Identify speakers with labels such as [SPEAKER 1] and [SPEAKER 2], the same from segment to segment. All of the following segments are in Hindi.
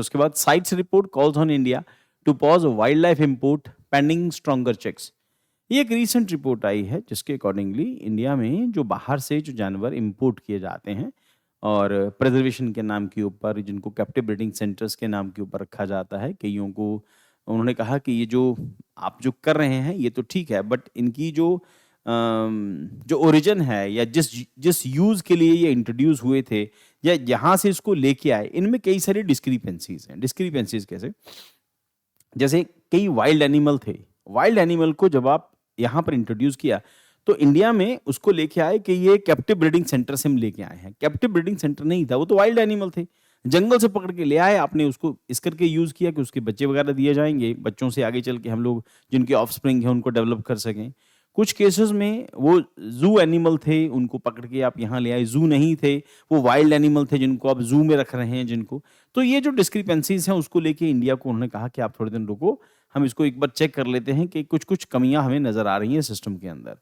[SPEAKER 1] उसके बाद CITES report calls on India to pause wild life import pending stronger checks. ये एक रीसेंट रिपोर्ट आई है जिसके अकॉर्डिंगली इंडिया में जो बाहर से जो जानवर इंपोर्ट किए जाते हैं और प्रिजर्वेशन के नाम के ऊपर, जिनको कैप्टिव ब्रीडिंग सेंटर्स के नाम के ऊपर रखा जाता है, कईयों को उन्होंने कहा कि ये जो आप जो कर रहे हैं ये तो ठीक है, बट इनकी जो ओरिजिन है या जिस जिस यूज के लिए ये इंट्रोड्यूस हुए थे या जहां से इसको लेके आए, इनमें कई सारी डिस्क्रिपेंसीज हैं। डिस्क्रिपेंसीज कैसे? जैसे कई वाइल्ड एनिमल थे, वाइल्ड एनिमल को जब आप यहाँ पर इंट्रोड्यूस किया तो इंडिया में उसको लेके आए कि ये कैप्टिव ब्रीडिंग सेंटर से हम लेके आए हैं। कैप्टिव ब्रीडिंग सेंटर नहीं था, वो तो वाइल्ड एनिमल थे, जंगल से पकड़ के ले आए, आपने उसको इस करके यूज किया कि उसके बच्चे वगैरह दिए जाएंगे, बच्चों से आगे चल के हम लोग जिनके ऑफस्प्रिंग है उनको डेवलप कर सकें। कुछ केसेस में वो जू एनिमल थे, उनको पकड़ के आप यहाँ ले आए, जू नहीं थे, वो वाइल्ड एनिमल थे जिनको आप जू में रख रहे हैं जिनको। तो ये जो डिस्क्रिपेंसीज हैं उसको लेके इंडिया को उन्होंने कहा कि आप थोड़े दिन रुको, हम इसको एक बार चेक कर लेते हैं कि कुछ कुछ कमियां हमें नजर आ रही हैं सिस्टम के अंदर।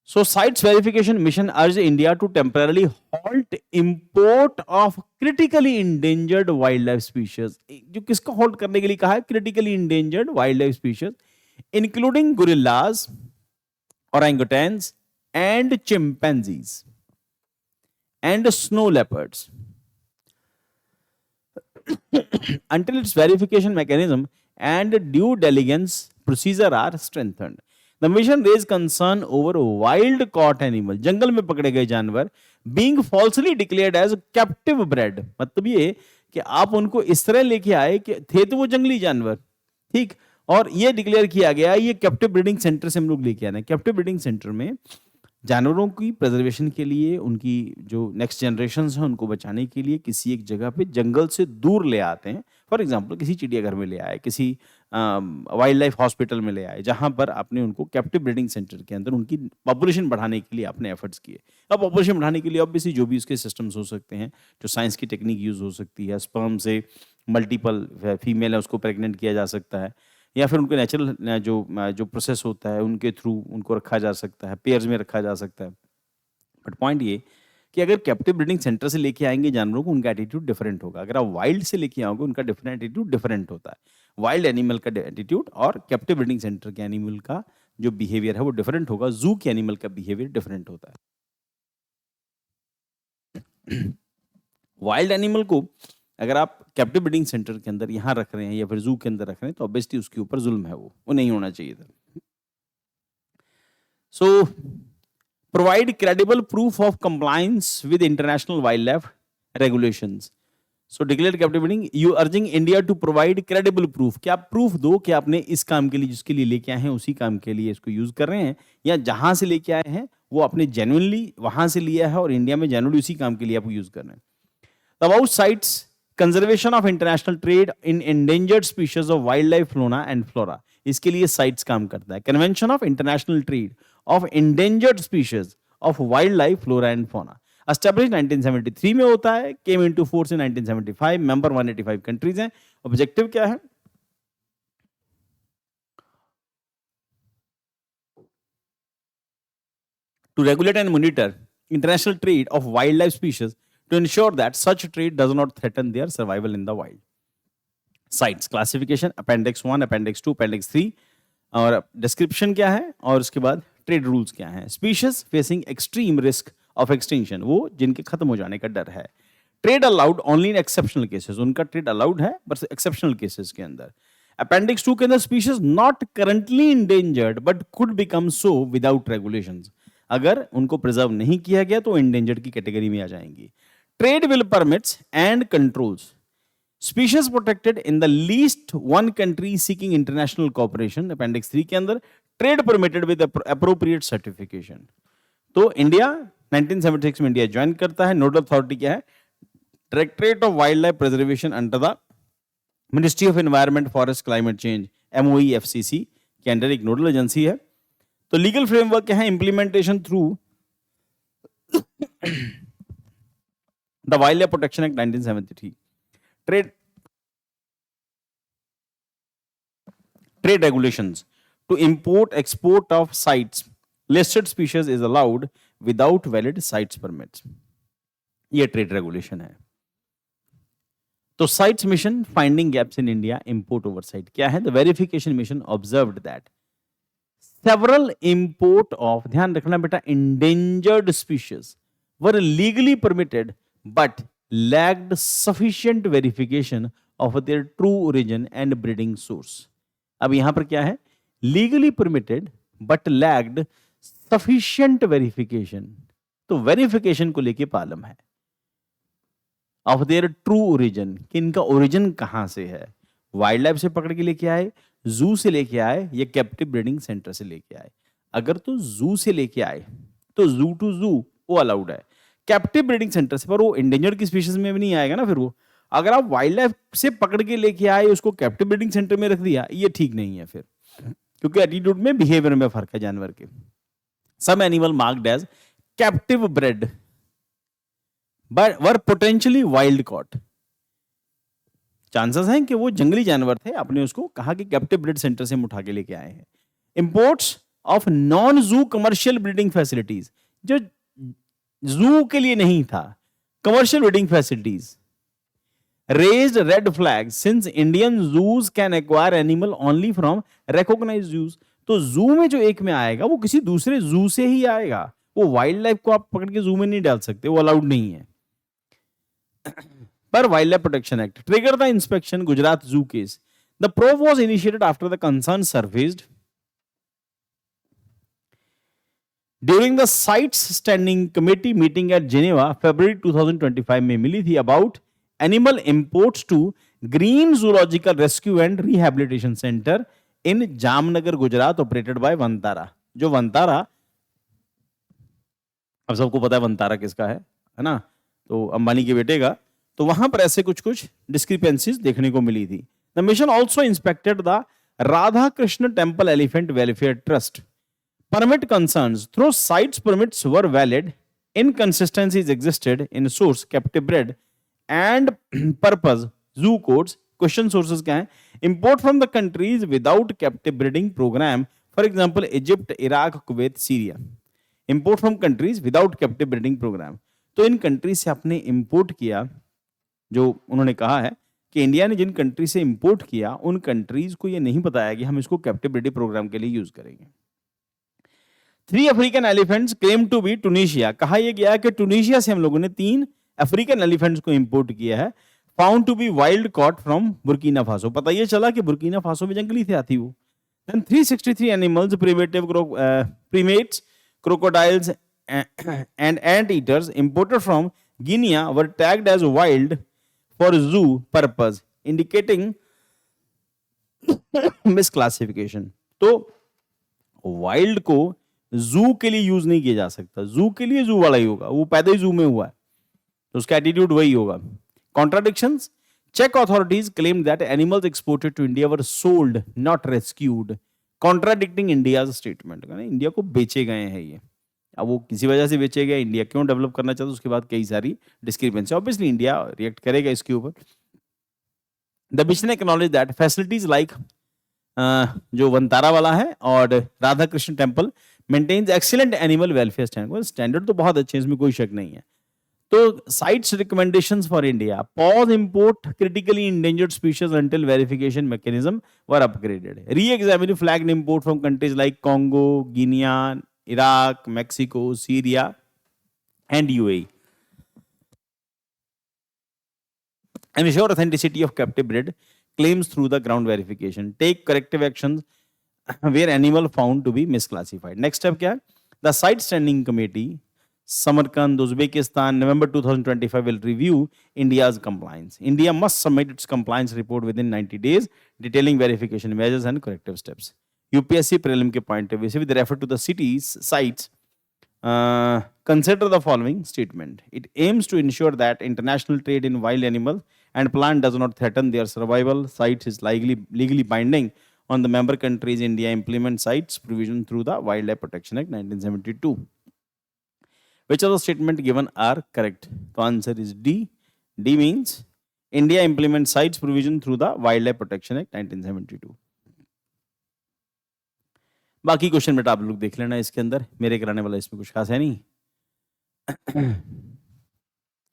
[SPEAKER 1] So sites verification mission urged India to temporarily halt import of critically endangered wildlife species। जो किसका halt करने के लिए कहा है? critically endangered wildlife species, including gorillas, orangutans, and chimpanzees, and snow leopards, until its verification mechanism and due diligence procedure are strengthened। The mission raised concern over wild caught animal, जंगल में पकड़े गए जानवर being falsely declared as captive bred। मतलब ये कि आप उनको इस तरह लेके आए कि थे तो वो जंगली जानवर, ठीक, और ये डिक्लेयर किया गया ये कैप्टिव ब्रीडिंग सेंटर से हम लोग लेके आए। कैप्टिव ब्रीडिंग सेंटर में जानवरों की प्रिजर्वेशन के लिए, उनकी जो नेक्स्ट जनरेशन है उनको बचाने के लिए किसी एक जगह पे जंगल से दूर ले आते हैं। फॉर एग्जांपल किसी चिड़ियाघर में ले आए, किसी वाइल्ड लाइफ हॉस्पिटल में ले आए, जहां पर आपने उनको कैप्टिव ब्रीडिंग सेंटर के अंदर उनकी पॉपुलेशन बढ़ाने के लिए आपने एफर्ट्स किए। अब पॉपुलेशन बढ़ाने के लिए ऑब्वियसली जो भी उसके सिस्टम्स हो सकते हैं, जो साइंस की टेक्निक यूज हो सकती है, स्पर्म से मल्टीपल फीमेल है उसको प्रेग्नेंट किया जा सकता है, या फिर उनके नेचुरल जो प्रोसेस होता है उनके थ्रू उनको रखा जा सकता है, पेयर्स में रखा जा सकता है। बट पॉइंट ये कि अगर कैप्टिव ब्रीडिंग सेंटर से लेके आएंगे जानवरों को, उनका एटीट्यूड डिफरेंट होगा। अगर आप वाइल्ड से लेके आओगे उनका डिफरेंट एटीट्यूड डिफरेंट होता है। वाइल्ड एनिमल का एटीट्यूड और कैप्टिव ब्रीडिंग सेंटर के एनिमल का जो बिहेवियर है वो डिफरेंट होगा। जू के एनिमल का बिहेवियर डिफरेंट होता है। वाइल्ड एनिमल को अगर आप कैप्टिव ब्रीडिंग सेंटर के अंदर यहाँ रख रहे हैं या फिर जू के अंदर रख रहे हैं तो ऑब्वियसली उसके ऊपर जुल्म है, वो नहीं होना चाहिए था। So provide credible proof of compliance with international wildlife regulations. So declare captive breeding, you urging India to provide credible proof, कि आप प्रूफ दो कि आपने इस काम के लिए जिसके लिए लेके आए हैं उसी काम के लिए इसको यूज कर रहे हैं, या जहां से लेके आए हैं वो आपने जेन्युइनली वहां से लिया है और इंडिया में जेन्युइनली उसी काम के लिए आप यूज कर रहे हैं। About CITES conservation of international trade in endangered species of wild life flora and flora, इसके लिए साइट्स काम करता है। Convention of international trade of endangered species of wild life flora and fauna establish 1973 में होता है, came into force in 1975, member 185 countries हैं। ऑब्जेक्टिव क्या है? To regulate and monitor international trade of wild life species to ensure that such trade does not threaten their survival in the wild. Sites classification, appendix 1, appendix 2, appendix 3, और description क्या है और उसके बाद trade rules क्या है। Species facing extreme risk of extinction, वो जिनके खत्म हो जाने का डर है। Trade allowed only in exceptional cases, उनका trade allowed है बस exceptional cases के अंदर। Appendix 2 के अंदर species not currently endangered but could become so without regulations, अगर उनको प्रिजर्व नहीं किया गया तो endangered की कैटेगरी में आ जाएंगी। Trade will permits and controls species protected in the least one country seeking international cooperation, appendix 3 के अंदर trade permitted with appropriate certification। तो इंडिया 1976 में इंडिया ज्वाइन करता है। नोडल अथॉरिटी क्या है? Directorate of wild life preservation under the ministry of environment forest climate change, MOEFCC के अंडर एक नोडल एजेंसी है। तो लीगल फ्रेमवर्क क्या है? Implementation through The Wildlife Protection Act 1973, trade regulations to import export of sites listed species is allowed without valid sites permits, ये trade regulation है। तो sites mission finding gaps in India import oversight क्या है? The verification mission observed that several import of, ध्यान रखना बेटा, endangered species were legally permitted but lacked sufficient verification of their true origin and breeding source. अब यहां पर क्या है? Legally permitted but lacked sufficient verification. तो वेरिफिकेशन को लेके प्रॉब्लम है ऑफ देयर ट्रू ओरिजिन, कि इनका ओरिजिन कहां से है। वाइल्ड लाइफ से पकड़ के लेके आए, जू से लेके आए, या कैप्टिव ब्रीडिंग सेंटर से लेके आए। अगर तो जू से लेके आए तो जू टू जू वो अलाउड है, कैप्टिव ब्रीडिंग सेंटर से, पर वो इंडेंजर्ड की स्पीशीज में भी नहीं आएगा ना फिर वो। अगर आप वाइल्ड लाइफ से पकड़ के लेके आए, उसको कैप्टिव ब्रीडिंग सेंटर में रख दिया, ये ठीक नहीं है फिर, क्योंकि एटीट्यूड में, बिहेवियर में फर्क है जानवर के। Some animal marked as captive bred but were potentially wild caught। Chances हैं कि वो जंगली जानवर थे, आपने उसको कहा कि कैप्टिव ब्रीड सेंटर से हम उठा के लेके आए हैं। Imports of non zoo commercial breeding facilities, जो जू के लिए नहीं था, commercial breeding facilities raised red flag since Indian zoos can acquire animal only from recognised zoos. तो जू में जो एक में आएगा वो किसी दूसरे जू से ही आएगा, वो वाइल्ड लाइफ को आप पकड़ के जू में नहीं डाल सकते, वो अलाउड नहीं है। पर wildlife protection act trigger the inspection Gujarat zoo case. The probe was initiated after the concern surfaced during the sites standing committee meeting at Geneva February 2025 में मिली थी about animal imports to Green Zoological Rescue and Rehabilitation Center in Jamnagar Gujarat operated by Vantara. जो वंतारा, अब सबको पता है वंतारा किसका है ना, तो अंबानी के बेटे का। तो वहां पर ऐसे कुछ कुछ डिस्क्रिपेंसीज देखने को मिली थी। The mission also inspected the Radha Krishna temple elephant welfare trust. Permit concerns through sites permits were valid, inconsistencies existed in source captive bred and purpose zoo codes. Question sources क्या है? Import from the countries without captive breeding programme, for example Egypt, Iraq, Kuwait, Syria. Import from countries without captive breeding programme, तो इन कंट्रीज से आपने इंपोर्ट किया, जो उन्होंने कहा है कि इंडिया ने जिन कंट्री से इंपोर्ट किया उन कंट्रीज को ये नहीं बताया कि हम इसको कैप्टिव ब्रीडिंग प्रोग्राम के लिए यूज करेंगे। 3 African elephants claim to be Tunisia, कहा यह गया कि टूनिशिया से हम लोगों ने 3 अफ्रीकन एलिफेंट्स को इंपोर्ट किया है। Found to be wild caught from Burkina Faso, पता ये चला कि बुर्किना फासो में जंगली थे हाथी वो। Then 363 animals primates, crocodiles and ant eaters imported from Guinea were tagged as wild for zoo purpose, indicating misclassification। तो वाइल्ड को जू के लिए यूज नहीं किया जा सकता, जू के लिए जू वाला ही होगा, वो पैदा ही जू में हुआ है, तो उसका एटीट्यूड वही होगा। कॉन्ट्राडिक्शंस, चेक authorities claim that animals exported to India were sold not rescued, contradicting India's statement. India को बेचे गए हैं ये, अब वो किसी वजह से बेचे गए, इंडिया क्यों डेवलप करना चाहता है, उसके बाद कई सारी डिस्क्रिपेंसी, ऑब्वियसली इंडिया रिएक्ट करेगा इसके ऊपर। The mission acknowledge that facilities like जो वंतारा वाला है और Radha Krishna temple maintains excellent animal welfare standard, standard तो बहुत अच्छे हैं, इसमें कोई शक नहीं है। तो CITES recommendations for India, pause import critically endangered species until verification mechanism were upgraded, reexamine flagged import from countries like Congo, Guinea, Iraq, Mexico, Syria, and UAE. Ensure authenticity of captive bred claims through the ground verification. Take corrective actions where animal found to be misclassified. Next step क्या है? The Site Standing Committee, Samarkand, Uzbekistan, November 2025 will review India's compliance. India must submit its compliance report within 90 days, detailing verification measures and corrective steps. UPSC prelim के point of view से with refer to the cities sites, consider the following statement. It aims to ensure that international trade in wild animals and plant does not threaten their survival. Sites is legally binding on the member countries. India implement sites provision through the Wildlife Protection Act 1972. Which of the statement given are correct? The answer is D. D means India implements sites provision through the Wildlife Protection Act 1972. बाकी क्वेश्चन बेटा आप लोग देख लेना, इसके अंदर मेरे कराने वाला इसमें कुछ खास है नहीं।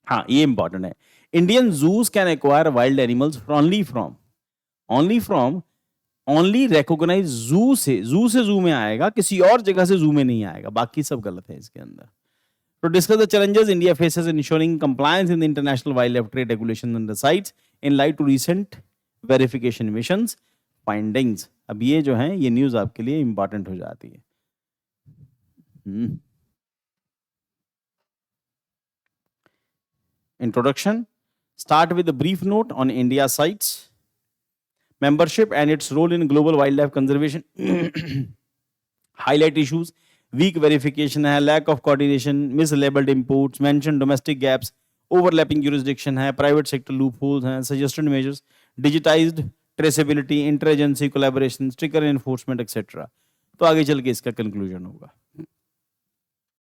[SPEAKER 1] हाँ, ये इंपॉर्टेंट है। Indian zoos can acquire wild animals only recognise zoo से जू में आएगा, किसी और जगह से जू में नहीं आएगा, बाकी सब गलत है इसके अंदर। To discuss the challenges India faces in ensuring compliance in the international wildlife trade regulations and the sites in light to recent verification missions findings। अब ये जो है ये न्यूज आपके लिए इंपॉर्टेंट हो जाती है। Introduction. Start with a brief note on India sites, membership and its role in global wildlife conservation। Highlight issues: weak verification है, lack of coordination, mislabeled imports, mention domestic gaps, overlapping jurisdiction है, private sector loopholes हैं, suggested measures, digitized traceability, interagency collaboration, stricter enforcement etc। तो आगे चल के इसका कंक्लूजन होगा।